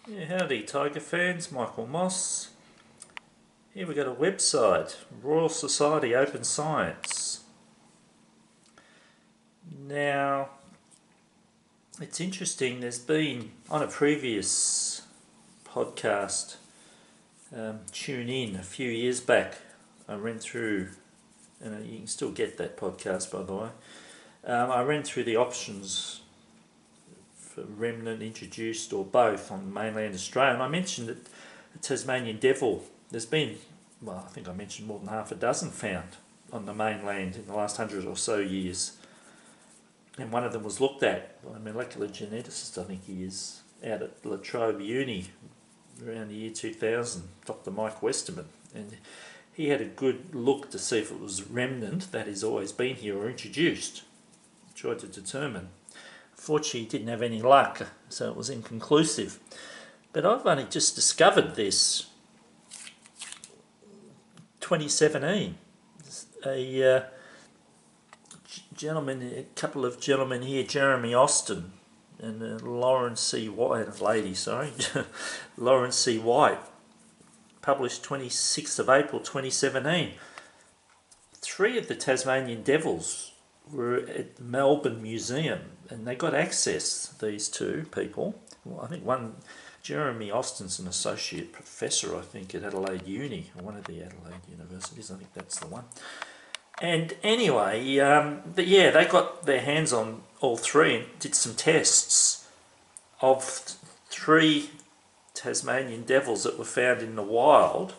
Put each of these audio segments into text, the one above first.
Yeah, howdy Tiger fans, Michael Moss. Here we got a website, Royal Society Open Science. Now, it's interesting, there's been, on a previous podcast, Tune In, a few years back, I ran through, and you can still get that podcast by the way, I ran through the options for remnant, introduced or both on mainland Australia, and I mentioned that the Tasmanian devil, there's been, well, I think I mentioned more than half a dozen found on the mainland in the last 100 or so years. And one of them was looked at by a molecular geneticist, I think he is, out at La Trobe Uni around the year 2000, Dr. Mike Westerman. And he had a good look to see if it was remnant that has always been here or introduced. He tried to determine. Fortunately, he didn't have any luck, so it was inconclusive. But I've only just discovered this 2017. A gentleman, a couple of gentlemen here, Jeremy Austin and Lauren C. White, Lauren C. White, published 26th of April 2017. 3 of the Tasmanian devils were at the Melbourne Museum, and they got access, these 2 people. Well, I think one, Jeremy Austin's an associate professor, I think, at Adelaide Uni, or one of the Adelaide universities, I think that's the one. And anyway, they got their hands on all 3 and did some tests of 3 Tasmanian devils that were found in the wild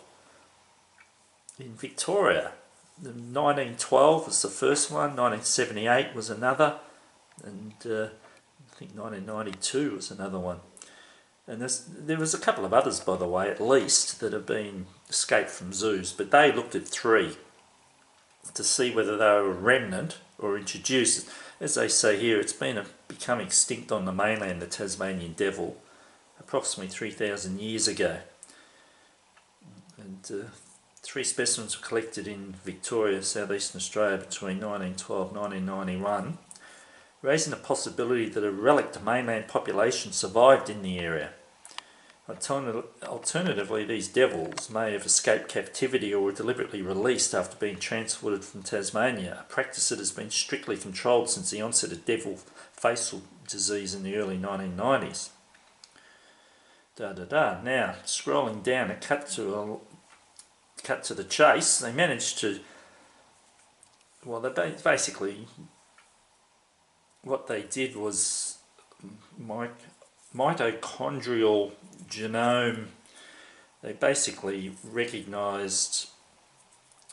in Victoria. The 1912 was the first one, 1978 was another, and I think 1992 was another one. And there was a couple of others, by the way, at least, that have been escaped from zoos, but they looked at 3 to see whether they were remnant or introduced. As they say here, it's become extinct on the mainland, the Tasmanian devil, approximately 3,000 years ago. And 3 specimens were collected in Victoria, southeastern Australia between 1912 and 1991, raising the possibility that a relict mainland population survived in the area. Alternatively, these devils may have escaped captivity or were deliberately released after being transported from Tasmania, a practice that has been strictly controlled since the onset of devil facial disease in the early 1990s. Now, scrolling down, a cut to the chase, they managed to, well, they basically, what they did was mitochondrial genome. They basically recognised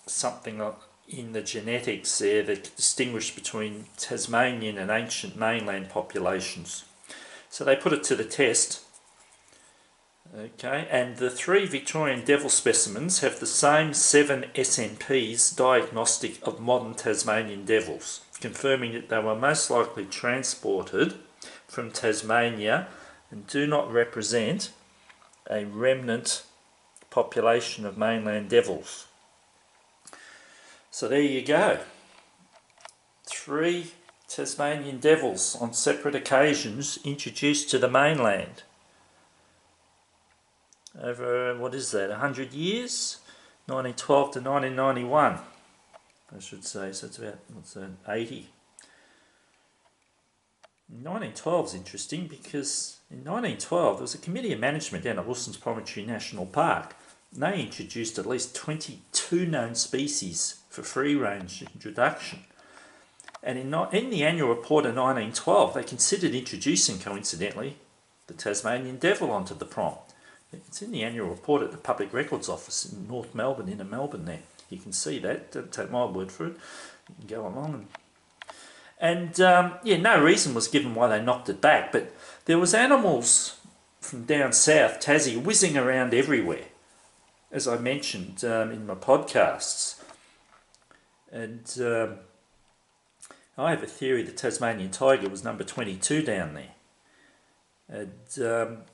something in the genetics there that distinguished between Tasmanian and ancient mainland populations. So they put it to the test. Okay, and the 3 Victorian devil specimens have the same 7 SNPs diagnostic of modern Tasmanian devils, confirming that they were most likely transported from Tasmania and do not represent a remnant population of mainland devils. So there you go. 3 Tasmanian devils on separate occasions introduced to the mainland. Over, what is that, 100 years? 1912 to 1991, I should say, so it's about, what's that, 80. 1912 is interesting because in 1912 there was a committee of management down at Wilson's Promontory National Park, and they introduced at least 22 known species for free-range introduction. And in the annual report of 1912 they considered introducing, coincidentally, the Tasmanian devil onto the prom. It's in the annual report at the Public Records Office in North Melbourne, inner Melbourne there. You can see that, don't take my word for it. You can go along and no reason was given why they knocked it back, but there was animals from down south, Tassie, whizzing around everywhere, as I mentioned in my podcasts. And I have a theory the Tasmanian tiger was number 22 down there. And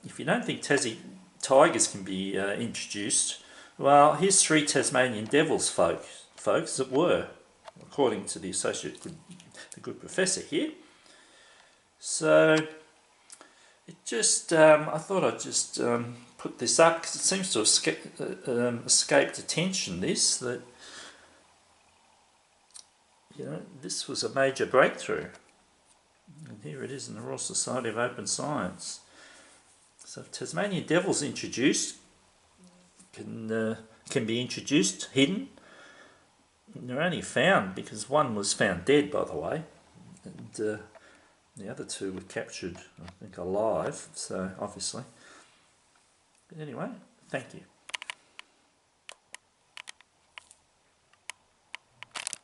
if you don't think Tassie tigers can be introduced, well, here's 3 Tasmanian devils, folks, that were, according to the good professor here. So it just, I thought I'd just put this up because it seems to have escaped attention, this, that, you know, this was a major breakthrough. And here it is in the Royal Society of Open Science. So if Tasmanian devil's introduced, can be introduced, hidden. And they're only found because one was found dead, by the way, and the other two were captured, I think, alive, so obviously. But anyway, thank you.